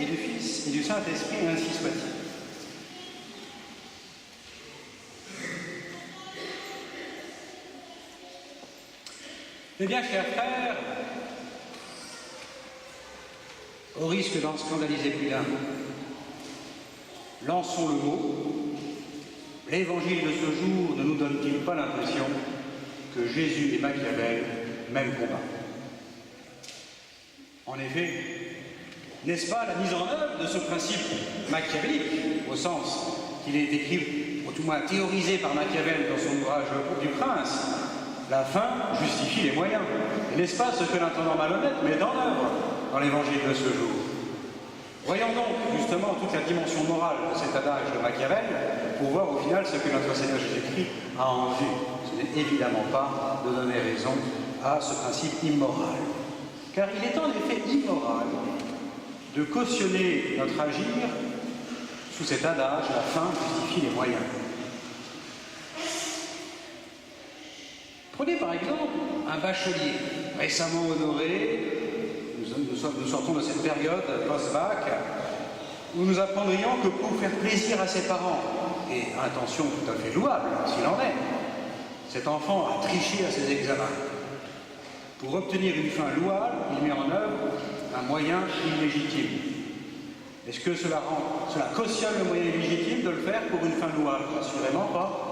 et du Fils et du Saint-Esprit, ainsi soit-il. Eh bien, chers frères, au risque d'en scandaliser plus d'un, lançons le mot. L'évangile de ce jour ne nous donne-t-il pas l'impression que Jésus et Machiavel, même combat? En effet, n'est-ce pas la mise en œuvre de ce principe machiavélique, au sens qu'il est écrit, ou tout moins théorisé par Machiavel dans son ouvrage Le Groupe du Prince? La fin justifie les moyens. Et n'est-ce pas ce que l'intendant malhonnête met en œuvre dans l'évangile de ce jour? Voyons donc justement toute la dimension morale de cet adage de Machiavel pour voir au final ce que notre Seigneur Jésus-Christ a en vue. Ce n'est évidemment pas de donner raison à ce principe immoral. Car il est en effet immoral de cautionner notre agir sous cet adage, la fin justifie les moyens. Prenez par exemple un bachelier récemment honoré. Nous sortons de cette période post-bac où nous apprendrions que pour faire plaisir à ses parents, et intention tout à fait louable s'il en est, cet enfant a triché à ses examens. Pour obtenir une fin louable, il met en œuvre un moyen illégitime. Est-ce que cela cautionne le moyen illégitime de le faire pour une fin louable? Assurément pas.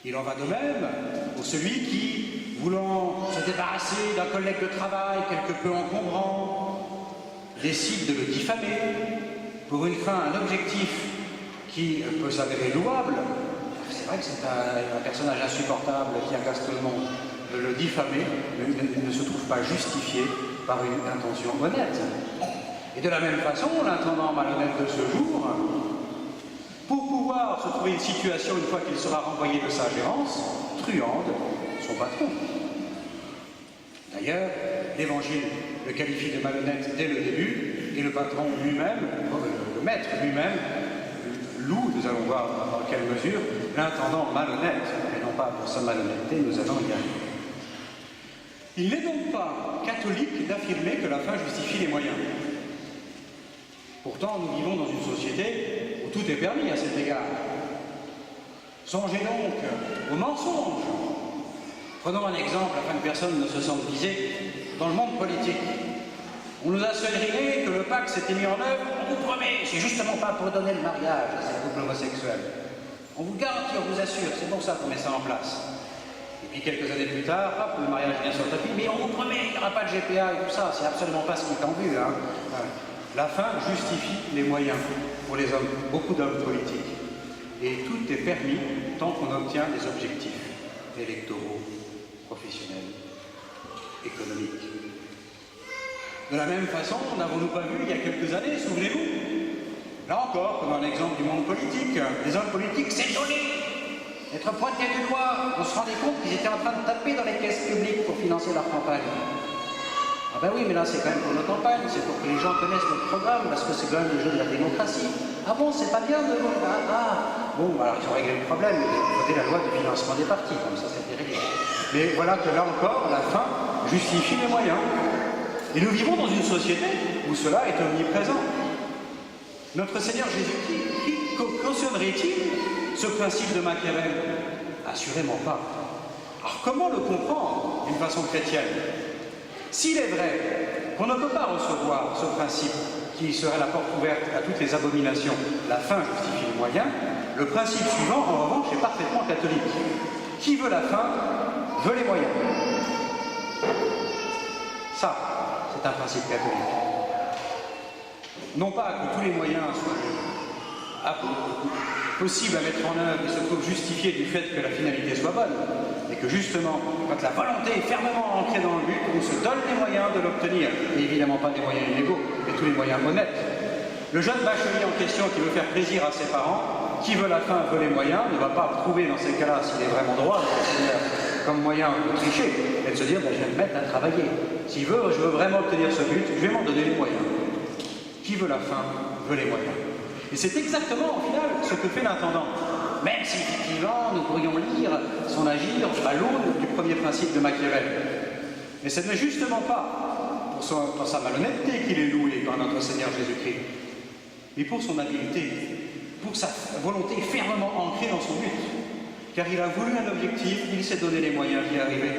Il en va de même pour celui qui, voulant se débarrasser d'un collègue de travail quelque peu encombrant, décide de le diffamer pour une fin, un objectif qui peut s'avérer louable. C'est vrai que c'est un personnage insupportable qui agace tout le monde. Le diffamer ne se trouve pas justifié par une intention honnête. Et de la même façon, l'intendant malhonnête de ce jour, pour pouvoir se trouver une situation une fois qu'il sera renvoyé de sa gérance, truande son patron. D'ailleurs, l'Évangile le qualifie de malhonnête dès le début, et le patron lui-même, le maître lui-même, loue, nous allons voir dans quelle mesure, l'intendant malhonnête, et non pas pour sa malhonnêteté, nous allons y arriver. Il n'est donc pas catholique d'affirmer que la fin justifie les moyens. Pourtant, nous vivons dans une société où tout est permis à cet égard. Songez donc au mensonge. Prenons un exemple afin que personne ne se sente visé. Dans le monde politique, on nous a suggéré que le pacte s'était mis en œuvre, on vous promet, c'est justement pas pour donner le mariage à ces couples homosexuels. On vous garantit, on vous assure, c'est pour ça qu'on met ça en place. Et puis quelques années plus tard, hop, le mariage vient sur le tapis, mais on vous promet, il n'y aura pas de GPA et tout ça, c'est absolument pas ce qui est en vue. Hein. La fin justifie les moyens pour les hommes, beaucoup d'hommes politiques. Et tout est permis tant qu'on obtient des objectifs électoraux, professionnels, économiques. De la même façon, n'avons-nous pas vu il y a quelques années, souvenez-vous, là encore, comme un exemple du monde politique, les hommes politiques s'étonnaient d'être pointés du doigt. On se rendait compte qu'ils étaient en train de taper dans les caisses publiques pour financer leur campagne. Ah ben oui, mais là c'est quand même pour nos campagnes, c'est pour que les gens connaissent notre programme, parce que c'est quand même le jeu de la démocratie. Ah bon, c'est pas bien de... Bon, alors ils ont réglé le problème, ils ont voté la loi de financement des partis, comme ça c'était réglé. Mais voilà que là encore, la fin justifie les moyens. Et nous vivons dans une société où cela est omniprésent. Notre Seigneur Jésus-Christ cautionnerait-il ce principe de Machiavel? Assurément pas. Alors comment le comprendre d'une façon chrétienne? S'il est vrai qu'on ne peut pas recevoir ce principe qui serait la porte ouverte à toutes les abominations, la fin justifie les moyens, le principe suivant, en revanche, est parfaitement catholique. Qui veut la fin, veut les moyens. Ça, c'est un principe catholique. Non pas que tous les moyens soient possibles à mettre en œuvre et se trouvent justifiés du fait que la finalité soit bonne, mais que justement, quand la volonté est fermement ancrée dans le but, on se donne les moyens de l'obtenir, et évidemment pas des moyens illégaux, mais tous les moyens honnêtes. Le jeune bachelier en question qui veut faire plaisir à ses parents, qui veut la fin, veut les moyens, ne va pas trouver dans ces cas-là, s'il est vraiment droit, comme moyen de tricher, et de se dire, ben, je vais me mettre à travailler. S'il veut, je veux vraiment obtenir ce but, je vais m'en donner les moyens. Qui veut la fin, veut les moyens. Et c'est exactement, au final, ce que fait l'intendant. Même si, effectivement, nous pourrions lire son agir à l'aune du premier principe de Machiavel. Mais ce n'est justement pas pour sa malhonnêteté qu'il est loué par notre Seigneur Jésus-Christ, mais pour son habileté, pour sa volonté fermement ancrée dans son but. Car il a voulu un objectif, il s'est donné les moyens d'y arriver.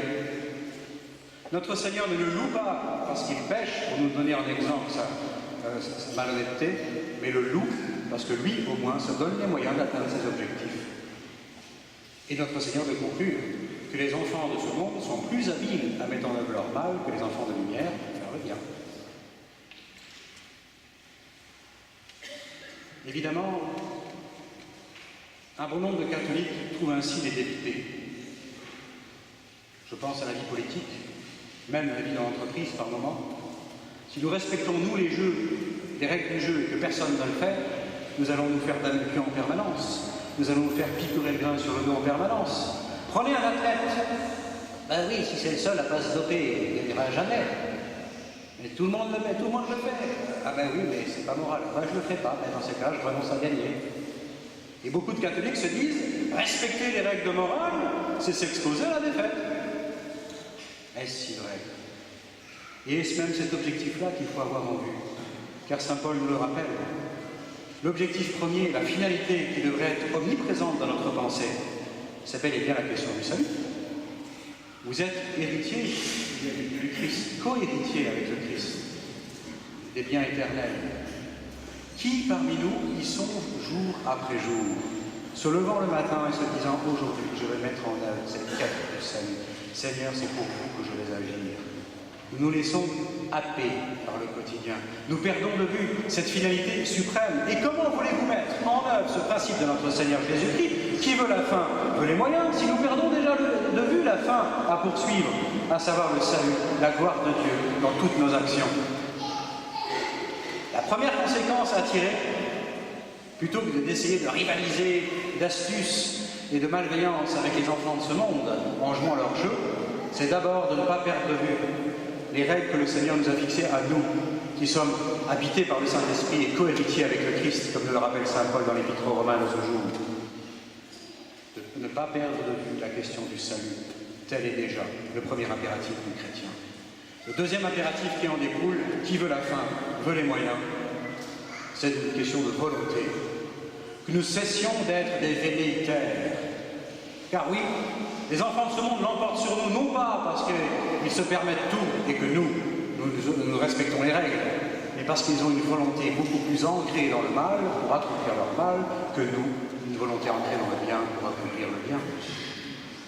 Notre Seigneur ne le loue pas parce qu'il pêche, pour nous donner en exemple sa malhonnêteté, mais le loue parce que lui, au moins, se donne les moyens d'atteindre ses objectifs. Et notre Seigneur veut conclure que les enfants de ce monde sont plus habiles à mettre en œuvre leur mal que les enfants de lumière à faire le bien. Évidemment, un bon nombre de catholiques trouvent ainsi des députés. Je pense à la vie politique, même à la vie dans l'entreprise par moment. Si nous respectons, nous, les règles du jeu et que personne ne le fait, nous allons nous faire damer le cul en permanence. Nous allons nous faire picorer le grain sur le dos en permanence. Prenez un athlète. Ben oui, si c'est le seul à ne pas se doper, il ne gagnera jamais. Mais tout le monde le met, tout le monde le fait. Ah ben oui, mais c'est pas moral. Ben, je ne le fais pas, mais dans ces cas, je renonce à gagner. Et beaucoup de catholiques se disent, respecter les règles de morale, c'est s'exposer à la défaite. Est-ce si vrai? Et est-ce même cet objectif-là qu'il faut avoir en vue? Car saint Paul nous le rappelle. L'objectif premier, la finalité qui devrait être omniprésente dans notre pensée, s'appelle bien la question du salut. Vous êtes héritier du Christ, co-héritier avec le Christ, des biens éternels. Qui parmi nous y songe jour après jour, se levant le matin et se disant « Aujourd'hui, je vais mettre en œuvre cette quête du salut. Seigneur, c'est pour vous que je vais agir. » Nous nous laissons happer par le quotidien. Nous perdons de vue cette finalité suprême. Et comment voulez-vous mettre en œuvre ce principe de notre Seigneur Jésus-Christ? Qui veut la fin veut les moyens. Si nous perdons déjà de vue la fin à poursuivre, à savoir le salut, la gloire de Dieu dans toutes nos actions. La première conséquence à tirer, plutôt que d'essayer de rivaliser d'astuces et de malveillance avec les enfants de ce monde en jouant leur jeu, c'est d'abord de ne pas perdre de vue les règles que le Seigneur nous a fixées à nous, qui sommes habités par le Saint-Esprit et co-héritiers avec le Christ, comme nous le rappelle saint Paul dans l'Épître aux Romains de ce jour. De ne pas perdre de vue la question du salut, tel est déjà le premier impératif du chrétien. Le deuxième impératif qui en découle, qui veut la fin, veut les moyens, c'est une question de volonté. Que nous cessions d'être des velléitaires. Car oui, les enfants de ce monde l'emportent sur nous, non pas parce qu'ils se permettent tout et que nous respectons les règles, mais parce qu'ils ont une volonté beaucoup plus ancrée dans le mal pour accomplir leur mal que nous, une volonté ancrée dans le bien pour accomplir le bien.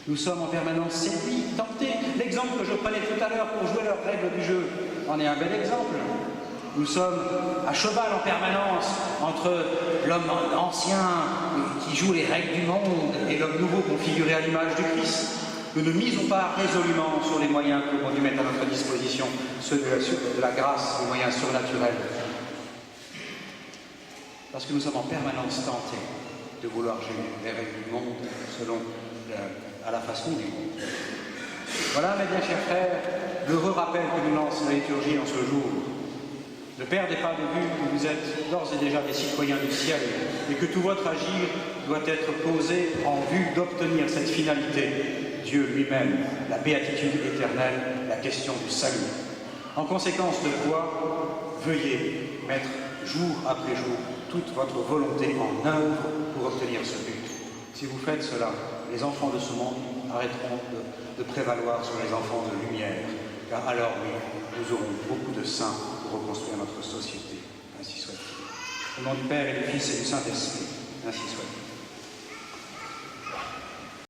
Nous sommes en permanence séduits, tentés. L'exemple que je prenais tout à l'heure pour jouer leurs règles du jeu en est un bel exemple. Nous sommes à cheval en permanence entre l'homme ancien qui joue les règles du monde et l'homme nouveau configuré à l'image du Christ. Nous ne misons pas résolument sur les moyens que l'on dû mettre à notre disposition, ceux de la grâce, les moyens surnaturels. Parce que nous sommes en permanence tentés de vouloir gérer les règles du monde selon à la façon du monde. Voilà, mes bien chers frères, l'heureux rappel que nous lance la liturgie en ce jour. Ne perdez pas de vue que vous êtes d'ores et déjà des citoyens du ciel et que tout votre agir doit être posé en vue d'obtenir cette finalité, Dieu lui-même, la béatitude éternelle, la question du salut. En conséquence de quoi, veuillez mettre jour après jour toute votre volonté en œuvre pour obtenir ce but. Si vous faites cela, les enfants de ce monde arrêteront de prévaloir sur les enfants de lumière, car alors oui, nous aurons beaucoup de saints pour reconstruire notre société. Ainsi soit-il. Au nom du Père et du Fils et du Saint-Esprit, ainsi soit-il.